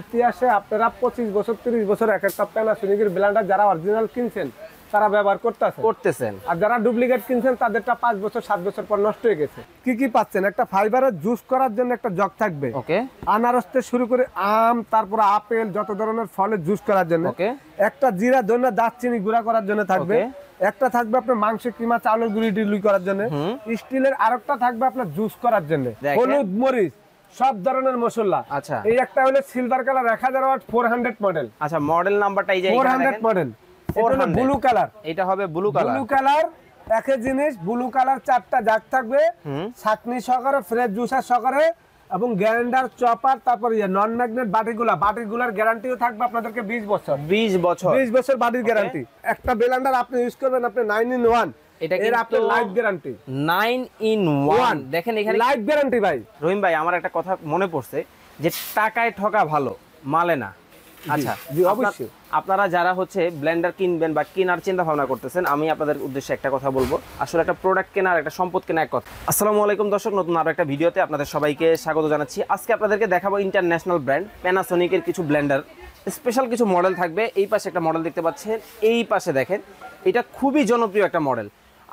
ইতিহাসে আপনারা 25 বছর 30 বছর এক একটা প্যানাসোনিকের ব্লেন্ডার যারা অরিজিনাল কিনছেন তারা ব্যবহার করতেছেন, আর যারা ডুপ্লিকেট কিনছেন তাদেরটা 5 বছর 7 বছর পর নষ্ট হয়ে গেছে। কি কি পাচ্ছেন? একটা ফাইবারের জুস করার জন্য একটা জগ থাকবে, ওকে। আনারস থেকে শুরু করে আম, তারপর আপেল, যত ধরনের ফলের জুস করার জন্য, ওকে। একটা জিরা ধনিয়া দারচিনি গুঁড়া করার জন্য থাকবে, একটা থাকবে আপনার মাংস কিমা চাউলের গুঁড়ি ডিলুই করার জন্য, স্টিলের আরেকটা থাকবে আপনার জুস করার জন্য, হলুদ মরিচ সব ধরনের মশলা। আচ্ছা, এই একটা হলো সিলভার কালার 1000 ওয়াট 400 মডেল। আচ্ছা, মডেল নাম্বারটা এই যে 400 মডেল। এটা ব্লু কালার, এটা হবে ব্লু কালার। ব্লু কালার একই জিনিস, ব্লু কালার 4টা জাগ থাকবে, ছাকনি সহকারে, ফ্রেশ জুসার সহকারে, এবং গ্রাইন্ডার, চপার, তারপর নন ম্যাগনেট বাটিগুলার গ্যারান্টিও থাকবে আপনাদেরকে 20 বছর। 20 বছর বাটির গ্যারান্টি। একটা ব্লেন্ডার আপনি ইউজ করবেন, আপনি 9 in 1, এটা এর আপনি লাইফ গ্যারান্টি। 9 in 1 দেখেন এখানে লাইফ গ্যারান্টি ভাই। রহিম ভাই, আমার একটা কথা মনে পড়ছে যে টাকায় ঠকা ভালো, মালে না। আচ্ছা, অবশ্যই আপনারা যারা হচ্ছে ব্লেন্ডার কিনবেন বা কেনার চিন্তা ভাবনা করতেছেন, আমি আপনাদের উদ্দেশ্যে একটা কথা বলবো। আসলে একটা প্রোডাক্ট কেনার, একটা সম্পদ কেনা এক কথা। আসসালামু আলাইকুম দর্শক, নতুন আরো একটা ভিডিওতে আপনাদের সবাইকে স্বাগত জানাচ্ছি। আজকে আপনাদেরকে দেখাবো ইন্টারন্যাশনাল ব্র্যান্ড প্যানাসোনিকের কিছু ব্লেন্ডার, স্পেশাল কিছু মডেল থাকবে। এই পাশে একটা মডেল দেখতে পাচ্ছেন, এই পাশে দেখেন, এটা খুবই জনপ্রিয় একটা মডেল।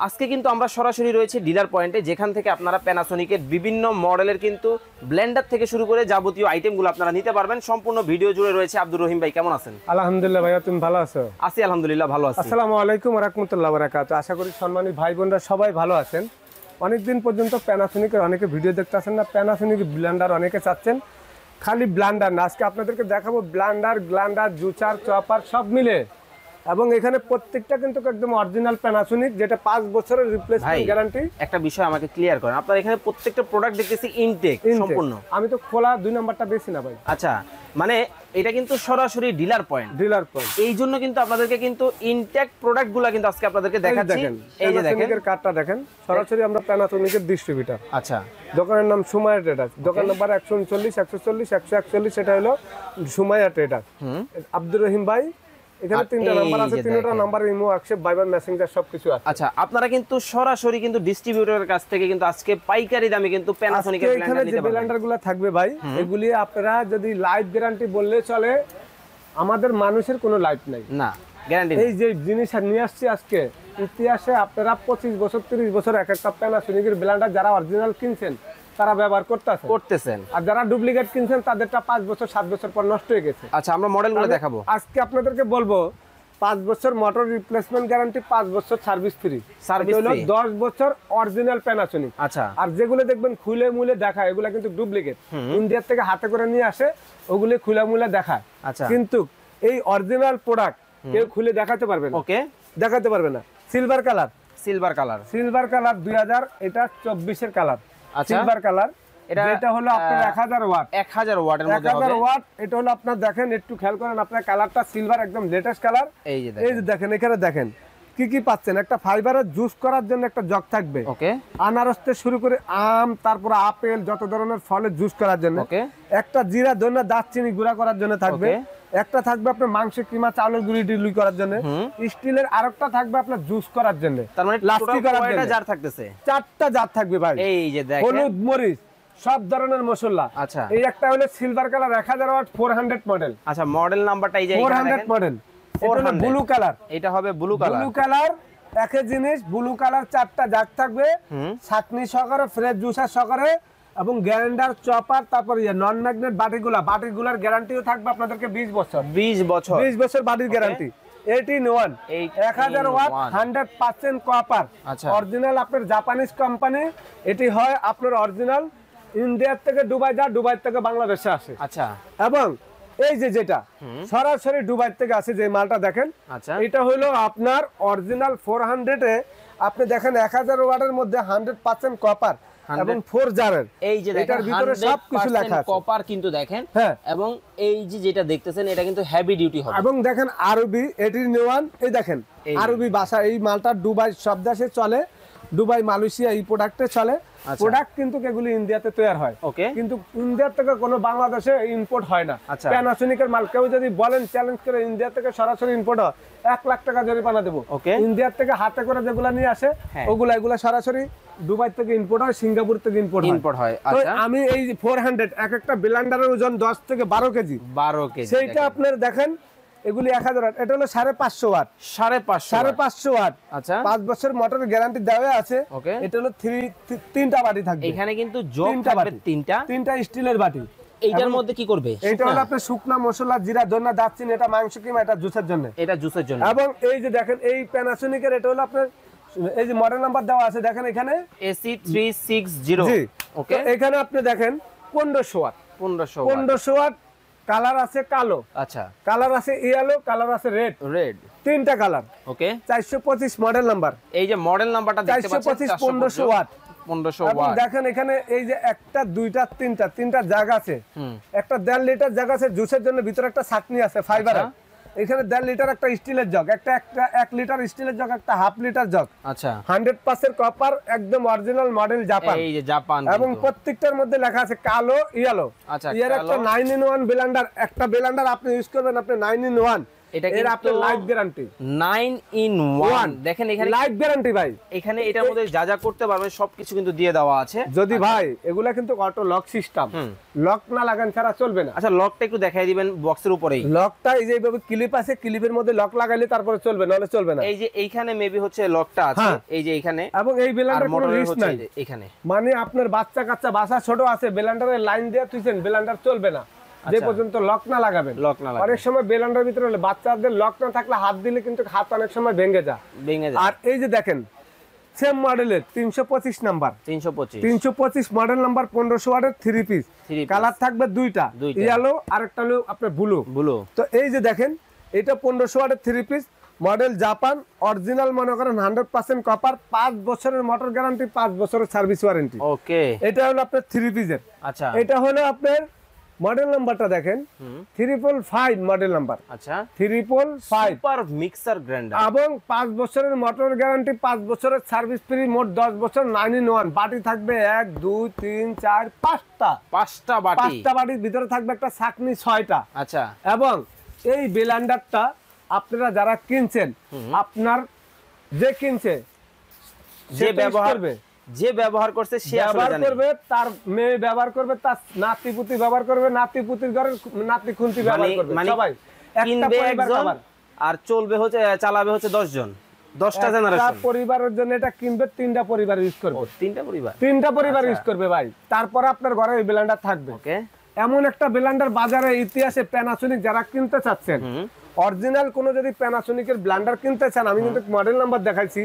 আজকে কিন্তু আমরা সরাসরি রয়েছে ডিলার পয়েন্টে, যেখান থেকে আপনারা প্যানাসোনিকের বিভিন্ন মডেলের কিন্তু ব্লেন্ডার থেকে শুরু করে যাবতীয় আইটেমগুলো আপনারা নিতে পারবেন। সম্পূর্ণ ভিডিও জুড়ে রয়েছে। আব্দুর রহিম ভাই, কেমন আছেন? আলহামদুলিল্লাহ ভাইয়া, তুমি ভালো আছো? আছি আলহামদুলিল্লাহ, ভালো আছি। আসসালামু আলাইকুম ওয়া রাহমাতুল্লাহি ওয়া বারাকাতুহু। আশা করি সম্মানিত ভাই বোনরা সবাই ভালো আছেন। অনেকদিন পর্যন্ত প্যানাসোনিকের অনেকে ভিডিও দেখতে আসেন না, প্যানাসোনিক ব্লেন্ডার অনেকে চাচ্ছেন। খালি ব্লেন্ডার না, আজকে আপনাদেরকে দেখাবো গ্লান্ডার, জুচার, চপার সব মিলে, এবং এখানে প্রত্যেকটা কিন্তু একদম অরিজিনাল প্যানাসোনিক, যেটা 5 বছরের রিপ্লেসমেন্ট গ্যারান্টি। একটা বিষয় আমাকে ক্লিয়ার করেন, আপনারা এখানে প্রত্যেকটা প্রোডাক্ট দেখতেছি ইনটেক সম্পূর্ণ। আমি তো খোলা 2 নাম্বারটা বেশি না ভাই। আচ্ছা, মানে এটা কিন্তু সরাসরি ডিলার পয়েন্ট। এই জন্য কিন্তু আপনাদেরকে কিন্তু ইনটেক প্রোডাক্টগুলো কিন্তু আজকে আপনাদেরকে দেখাচ্ছি। এই যে দেখেন কার্ডটা দেখেন, সরাসরি আমরা প্যানাসোনিকের ডিস্ট্রিবিউটর। আচ্ছা, দোকানের নাম সুমাইয়া ট্রেডার্স, দোকান নাম্বার 139 140 141, এটা হলো সুমাইয়া ট্রেডার্স। আব্দুর রহিম ভাই, এখানে 3টা নাম্বার আছে, 3টা নাম্বারে ইমো, হোয়াটসঅ্যাপ, ভাইবার, মেসেঞ্জার সবকিছু আছে। আচ্ছা, আপনারা কিন্তু সরাসরি কিন্তু ডিস্ট্রিবিউটরের কাছ থেকে কিন্তু আজকে পাইকারি দামে কিন্তু প্যানাসোনিকের ব্লেন্ডার নিতে পারবেন। ব্লেন্ডারগুলো থাকবে ভাই, এগুলি আপনারা যদি লাইফ গ্যারান্টি বললে চলে, আমাদের মানুষের কোনো লাইফ নাই না, গ্যারান্টি। এই যে জিনিস নিয়ে আসছি আজকে, ইতিহাসে আপনারা 25 বছর 30 বছর এক একটা প্যানাসোনিকের ব্লেন্ডার যারা অরিজিনাল কিনছেন তারা ব্যবহার করতেছেন, আর যারা ডুপ্লিকেট কিনছেন তাদেরটা 5 বছর 7 বছর পর নষ্ট হয়ে গেছে। আচ্ছা, আমরা মডেলগুলো দেখাবো আজকে আপনাদেরকে বলবো। 5 বছর মোটর রিপ্লেসমেন্ট গ্যারান্টি, 5 বছর সার্ভিস ফ্রি, হলো 10 বছর অরিজিনাল প্যানাসোনিক। আচ্ছা, আর যেগুলো দেখবেন খুলে মুলে দেখায়, এগুলো কিন্তু ডুপ্লিকেট, ইন্ডিয়া থেকে হাতে করে নিয়ে আসে, ওগুলো খুলে মুলে দেখায়। আচ্ছা, কিন্তু এই অরিজিনাল প্রোডাক্ট কেউ খুলে দেখাতে পারবে না। ওকে, দেখাতে পারবে না। সিলভার কালার 2000, এটা 24 এর কালার। আচ্ছা, সিলভার কালার, এটা হলো আপনার 1000 ওয়াট, 1000 ওয়াটের মধ্যে হবে। 1000 ওয়াট। এটা হলো আপনার দেখেন, একটু খেয়াল করেন, আপনার কালারটা সিলভার, একদম লেটেস্ট কালার। এই যে দেখেন, এখানে দেখেন কি কি পাচ্ছেন। একটা ফাইবারের জুস করার জন্য একটা জগ থাকবে, ওকে। আনারস থেকে শুরু করে আম, তারপর আপেল, যত ধরনের ফলের জুস করার জন্য, ওকে। একটা জিরা ধনিয়া দারচিনি গুঁড়া করার জন্য থাকবে, একটা থাকবে আপনার মাংস কিমা চাউলের গুঁড়ি ডিলুই করার জন্য, স্টিলের আরেকটা থাকবে আপনার জুস করার জন্য। তার মানে টোটাল কয়টা জার থাকতেছে? 4টা জার থাকবে ভাই। এই যে দেখেন, হলুদ মরিচ সব ধরনের মশলা। আচ্ছা, এই একটা হলো সিলভার কালার 1000 ওয়াট 400 মডেল। আচ্ছা, মডেল নাম্বারটা এই যে 400 মডেল। এটা ব্লু কালার, এটা হবে ব্লু কালার। একই জিনিস, ব্লু কালার 4টা জাগ থাকবে, ছাকনি সহকারে, ফ্রেশ জুসার সহকারে, এবং গ্রাইন্ডার, চপার, তারপর নন ম্যাগনেট বাটিগুলার গ্যারান্টিও থাকবে আপনাদেরকে 20 বছর। 20 বছর বাটির গ্যারান্টি। 18 1000 ওয়াট 100% কপার, অরিজিনাল আপনার জাপানিজ কোম্পানি। এটি হয় আপনার অরিজিনাল ইন্ডিয়া থেকে দুবাই যায়, দুবাই থেকে বাংলাদেশে আসে। আচ্ছা, এবং এই যে যেটা সরাসরি দুবাই থেকে আসে যে মালটা দেখেন, আচ্ছা, এটা হলো আপনার অরিজিনাল 400 এ। আপনি দেখেন 1000 ওয়াটের মধ্যে 100% কপার এবং 4 জারের। এই যে দেখেন, এটার ভিতরে সবকিছু লেখা আছে, কপার কিন্তু দেখেন। হ্যাঁ, এবং এই যে যেটা দেখতেছেন, এটা কিন্তু হেভি ডিউটি হবে। এবং দেখেন আরবি 18 এই দেখেন আরবি ভাষা, এই মালটা দুবাই সব দেশে চলে। দুবাই মালয়েশিয়া এই প্রোডাক্টে চলে। আচ্ছা। প্রোডাক্ট কিন্তু এগুলি ইন্ডিয়াতে তৈরি হয়, ওকে। কিন্তু ইন্ডিয়া থেকে কোনো বাংলাদেশে ইম্পোর্ট হয় না। আচ্ছা। প্যানাসোনিকের মাল কেউ যদি বলেন চ্যালেঞ্জ করে ইন্ডিয়া থেকে সরাসরি ইম্পোর্ট হয়, 1 লাখ টাকা জরিমানা দেবো। ওকে। ইন্ডিয়ার থেকে হাতে করে যেগুলা নিয়ে আসে হ্যাঁ। এগুলা সরাসরি দুবাই থেকে ইম্পোর্ট হয়, সিঙ্গাপুর থেকে ইম্পোর্ট হয়। হয়। তো আচ্ছা, আমি এই 400 এক একটা ব্লেন্ডারের ওজন 10 থেকে 12 কেজি। 12 কেজি। সেইটা আপনার দেখেন এগুলি 1000 ওয়াট, এটা হলো 550 ওয়াট। 550 ওয়াট। আচ্ছা, 5 বছর মোটরের গ্যারান্টি দেওয়া আছে। ওকে। এটা হলো তিনটা বাটি থাকবে এখানে কিন্তু জগ তিনটা থাকবে বাটি। তিনটা। তিনটা স্টিলের বাটি। এইটার এবং মধ্যে কি করবে? এটা হলো আপনার শুকনা মশলা, জিরা, ধনিয়া, দারচিনি, এটা মাংস কিমা, এটা জুসের জন্য। এটা জুসের জন্য। এবং এই যে দেখেন এই প্যানাসোনিকের এটা হলো আপনার এই যে মডেল নাম্বার দেওয়া আছে দেখেন এখানে AC 360। জি, ওকে। তো এখানে আপনি দেখেন 1500 ওয়াট। 1500 ওয়াট। কালার আছে কালো, আচ্ছা, কালার আছে ইয়েলো, কালার আছে রেড, রেড। তিনটা কালার। ওকে। 425 মডেল নাম্বার। এই যে মডেল নাম্বারটা দেখতে পাচ্ছেন 425 1500 ওয়াট। 1500 এবং ওয়াট। দেখেন এখানে এই যে একটা দুইটা তিনটা জায়গা আছে। হুম। একটা 1.5 লিটার জায়গা আছে জুসের জন্য, ভিতরে একটা ছাকনি আছে ফাইবার। আচ্ছা। এখানে 1.5 লিটার একটা স্টিলের জগ, একটা 1 লিটার স্টিলের জগ, একটা হাফ লিটার জগ। আচ্ছা, 100% কপার, একদম অরিজিনাল মডেল জাপান। এই যে জাপান এবং কিন্তু। প্রত্যেকটার মধ্যে লেখা আছে কালো ইয়েলো। আচ্ছা, এর একটা কালো। 9 in 1 ব্লেন্ডার, একটা ব্লেন্ডার আপনি ইউজ করবেন আপনি 9 in 1। এটা এর কিন্তু আপনার লাইফ গ্যারান্টি 9 in 1। দেখেন এখানে লাইফ গ্যারান্টি ভাই। এখানে এটার মধ্যে যা যা করতে পারবে সবকিছু কিন্তু দিয়ে দেওয়া আছে। যদি ভাই এগুলা কিন্তু অটো লক সিস্টেম, লক না লাগান ছাড়া চলবে না। আচ্ছা, লকটা একটু দেখাই দিবেন বক্সের উপরেই। লকটা এই যে এইভাবে ক্লিপ আছে, ক্লিপের মধ্যে লক লাগাইলে তারপরে চলবে, নাহলে চলবে না। এই যে এইখানে মেবি হচ্ছে লকটা আছে, হ্যাঁ। এই যে এইখানে। এবং এই আর ব্লেন্ডার কোনো মোটরের রিস্ক হচ্ছে নাই। এই যে এইখানে। মানে আপনার বাচ্চা কাচ্চা বাসা ছোট আছে, ব্লেন্ডারের লাইন দিয়ে তুইছেন, ব্লেন্ডার চলবে না যে আচ্ছা। পর্যন্ত লক না লাগাবেন। লক না লাগাবেন। অনেক সময় ব্লেন্ডারের ভিতরে হলে বাচ্চাদের লক না থাকলে হাত দিলে কিন্তু হাত অনেক সময় ভেঙে যায়। ভেঙে যায়। আর এই যে দেখেন সেম মডেলের 325 নাম্বার, 325 মডেল নাম্বার 1500 ওয়াটের 3 পিস। কালার থাকবে দুইটা, ইয়েলো আর একটা হলো আপনার ব্লু। তো এই যে দেখেন এটা 1500 ওয়াটের 3 পিস, মডেল জাপান, অরিজিনাল মনে করেন 100% কপার, 5 বছরের মোটর গ্যারান্টি, 5 বছরের সার্ভিস ওয়ারেন্টি। ওকে। এটা হলো আপনার 3 পিসের। আচ্ছা, এটা হলো আপনার মডেল নাম্বারটা দেখেন 555 মডেল নাম্বার। আচ্ছা, 555 সুপার মিক্সার গ্রাইন্ডার। এবং 5 বছরের মোটর গ্যারান্টি, 5 বছরের সার্ভিস ফ্রি, মোট 10 বছর 9 in 1। বাটি থাকবে 1 2 3 4 5টা। 5টা বাটি। 5টা বাটির ভিতরে থাকবে একটা ছাকনি 6টা। আচ্ছা। এবং এই ব্লেন্ডারটা আপনারা যারা কিনছেন, আপনার যে কিনছে যে সে ব্যবহার করবে, যে ব্যবহার করছে সে আসলে ব্যবহার জানে। করবে, তার মেয়ে ব্যবহার করবে, তার নাতি পুতি ব্যবহার করবে, নাতি পুতির ঘরের নাতি খুন্তি ব্যবহার করবে, সবাই একটা কিনবে পরিবার একজন খাবার। আর চলবে হচ্ছে, চালাবে হচ্ছে 10 জন, 10টা একটা জেনারেশন। পরিবারের জন্য এটা কিনবে, 3টা পরিবার ইউজ করবে। 3টা পরিবার। 3টা পরিবার আচ্ছা। ইউজ করবে ভাই, তারপর আপনার ঘরে এই ব্লেন্ডার থাকবে। ওকে। এমন একটা ব্লেন্ডার বাজারে ইতিহাসে প্যানাসোনিক যারা কিনতে চাচ্ছেন, অরিজিনাল কোন যদি প্যানাসোনিকের ব্লেন্ডার কিনতে চান, আমি কিন্তু মডেল নাম্বার দেখাইছি,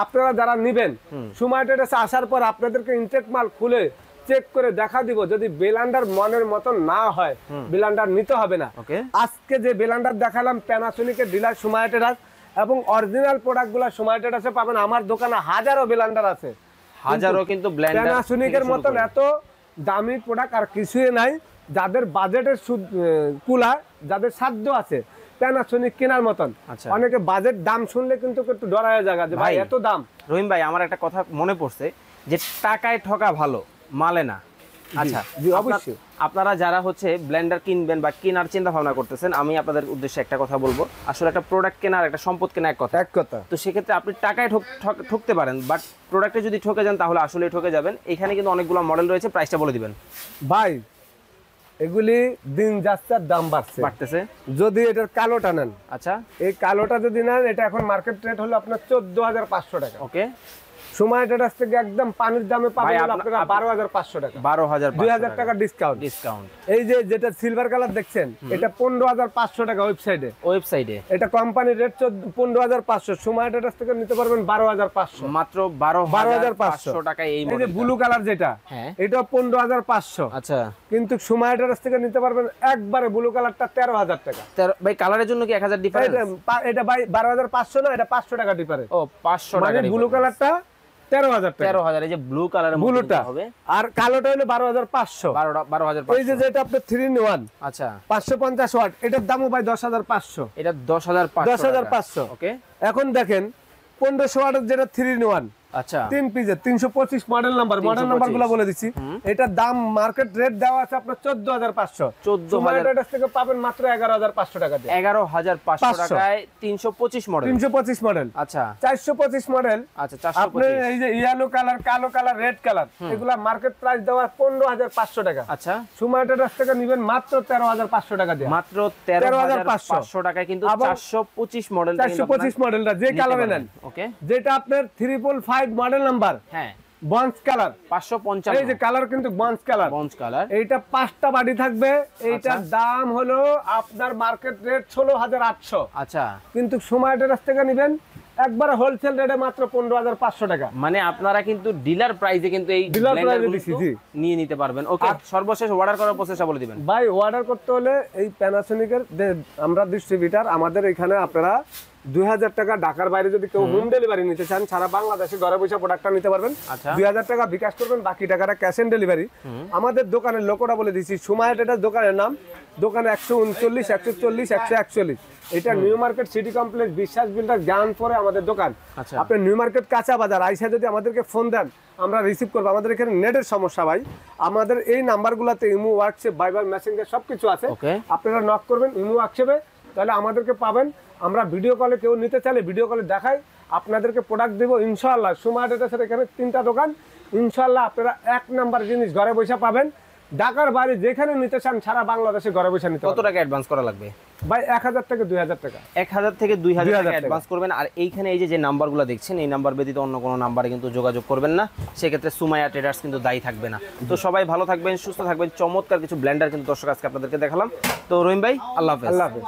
আপনারা যারা নেবেন সময় টেটেসে আসার পর আপনাদেরকে ইনটেক মাল খুলে চেক করে দেখা দিব। যদি ব্লেন্ডার মনের মতন না হয় ব্লেন্ডার নিতে হবে না। ওকে। আজকে যে ব্লেন্ডার দেখালাম প্যানাসোনিকের ডিলার সময় টেটাস, এবং অরিজিনাল প্রোডাক্টগুলো সময় টেটাসে পাবেন। আমার দোকানে হাজারো ব্লেন্ডার আছে, হাজারো কিন্তু ব্লেন্ডার প্যানাসোনিকের মতন এত দামি প্রোডাক্ট আর কিছুই নাই। যাদের বাজেটের কুলা, যাদের সাধ্য আছে প্যানাসোনিক কেনার মতন। আচ্ছা। অনেকে বাজেট দাম শুনলে কিন্তু একটু ডরায় জায়গা যে ভাই এত দাম। রহিম ভাই, আমার একটা কথা মনে পড়ছে যে টাকায় ঠকা ভালো, মালে না। আচ্ছা, জি, অবশ্যই। আপনারা যারা হচ্ছে ব্লেন্ডার কিনবেন বা কেনার চিন্তা ভাবনা করতেছেন, আমি আপনাদের উদ্দেশ্যে একটা কথা বলবো। আসলে একটা প্রোডাক্ট কেনার, একটা সম্পদ কেনা এক কথা। কথা। তো সেক্ষেত্রে আপনি টাকায় ঠকতে পারেন, বাট প্রোডাক্টে যদি ঠকে যান তাহলে আসলেই ঠকে যাবেন। এখানে কিন্তু অনেকগুলো মডেল রয়েছে, প্রাইসটা বলে দিবেন ভাই। এগুলি দিন যাচ্ছে দাম বাড়তেছে। যদি এটার কালোটা নেন, আচ্ছা, এই কালোটা যদি নেন, এটা এখন মার্কেট রেট হলো আপনার 14,500 টাকা। ওকে। সময় টেটাস থেকে একদম পানির দামে পাবেন আপনারা 12,500 টাকা, 2,000 টাকা ডিসকাউন্ট। এই যে যেটা সিলভার কালার দেখছেন, এটা 15,500 টাকা ওয়েবসাইটে। এটা কোম্পানির রেট 15,500। সময় টেটাস থেকে নিতে পারবেন 12,500, মাত্র 12,500 টাকা। এই যে ব্লু কালার যেটা, এটা 15,500। আচ্ছা, কিন্তু সময় টেটাস থেকে নিতে পারবেন একবারে ব্লু কালারটা 13,000 টাকা। ভাই কালারের জন্য কি 1000 ডিফারেন্স? এটা ভাই 12,500 না, এটা 500 টাকা ডিফারেন্স। ও 500 টাকা। মানে ব্লু কালারটা 13,000 টাকা। 13,000। এই যে ব্লু কালারের ব্লুটা হবে, আর কালোটা হলো 12,500। 12,500। এই যে যেটা আপনার 3 in 1, আচ্ছা, 550 ওয়াট, এটার দামও ভাই 10,500। এটা 10,500। 10,500। ওকে। এখন দেখেন 1500 ওয়াটের যেটা 3 in 1, আচ্ছা 3 পিসের 325 মডেল নাম্বার নাম্বারগুলো বলে দিচ্ছি। এটার দাম মার্কেট রেট দেওয়া আছে আপনার 14500। 14000 থেকে পাবেন মাত্র 11500 টাকা দিয়ে। 11500 টাকায় 325 মডেল। 325 মডেল। আচ্ছা 425 মডেল। আচ্ছা আপনি 425। এই যে ইয়েলো কালার, কালো কালার, রেড কালার, এগুলা মার্কেট প্রাইস দেওয়া 15500 টাকা। আচ্ছা সুমা ট্রেডার্স থেকে নেবেন মাত্র 13500 টাকা দিয়ে। মাত্র 13500 টাকায় কিন্তু 425 মডেল। 425 মডেলটা যে কালারে নেন, ওকে, যেটা আপনার 355 মডেল নাম্বার, হ্যাঁ বঞ্চ কালার 555। এই যে কালার কিন্তু বঞ্চ কালার, বঞ্চ কালার। এইটা 5টা বাড়ি থাকবে। এইটার দাম হলো আপনার মার্কেট রেট 16800। আচ্ছা কিন্তু সময় ট্রেডার্স থেকে নেবেন একবারে হোলসেল রেটে মাত্র 15500 টাকা। মানে আপনারা কিন্তু ডিলার প্রাইসে কিন্তু এই ডিলার প্রাইসে ব্লেন্ডারগুলো দিছি, জি। নিয়ে নিতে পারবেন। ওকে, সর্বশেষ অর্ডার করার প্রসেসটা বলে দিবেন ভাই। অর্ডার করতে হলে এই প্যানাসোনিকের আমরা ডিস্ট্রিবিউটার, আমাদের এখানে আপনারা 2000 টাকা, ঢাকার বাইরে যদি কেউ হোম ডেলিভারি নিতে চান সারা বাংলাদেশে ঘরে বসে প্রোডাক্টটা নিতে পারবেন। আচ্ছা 2000 টাকা বিকাশ করবেন, বাকি টাকাটা ক্যাশ অন ডেলিভারি। আমাদের দোকানের লোকটা বলে দিচ্ছি, সুমায়া ট্রেডার্স দোকানের নাম। দোকানে 139, 140, 141। এটা নিউ মার্কেট সিটি কমপ্লেক্স, বিশ্বাস বিল্ডার, জ্ঞানপুরে আমাদের দোকান। আচ্ছা আপনি নিউ মার্কেট কাঁচা বাজার আইসা যদি আমাদেরকে ফোন দেন আমরা রিসিভ করবো। আমাদের এখানে নেটের সমস্যা ভাই, আমাদের এই নাম্বারগুলোতে ইমো, হোয়াটসঅ্যাপ, ভাইবার, মেসেঞ্জার সবকিছু আছে। ওকে, আপনারা নক করবেন ইমো, হোয়াটসঅ্যাপে, তাহলে আমাদেরকে পাবেন। আমরা ভিডিও কলে, কেউ নিতে চাইলে ভিডিও কলে দেখাই, আপনাদেরকে প্রোডাক্ট দেবো ইনশাআল্লাহ। সুমা ট্রেডার্সের এখানে 3টা দোকান, ইনশাআল্লাহ আপনারা 1 নাম্বার জিনিস ঘরে বসে পাবেন। ঢাকার বাইরে যেখানে নিতে চান সারা বাংলাদেশে ঘরে বসে নিতে। কত টাকা অ্যাডভান্স করা লাগবে ভাই? 1000 থেকে 2000 টাকা। 1000 থেকে 2000 টাকা টাকা অ্যাডভান্স করবেন। আর এইখানে এই যে নাম্বারগুলো দেখছেন, এই নাম্বার ব্যতীত অন্য কোনো নাম্বারে কিন্তু যোগাযোগ করবেন না, সেক্ষেত্রে সুমাইয়া ট্রেডার্স কিন্তু দায়ী থাকবে না। তো সবাই ভালো থাকবেন, সুস্থ থাকবেন। চমৎকার কিছু ব্লেন্ডার কিন্তু দর্শক আজকে আপনাদেরকে দেখালাম। তো রহিম ভাই, আল্লাহ হাফেজ। আল্লাহ হাফেজ।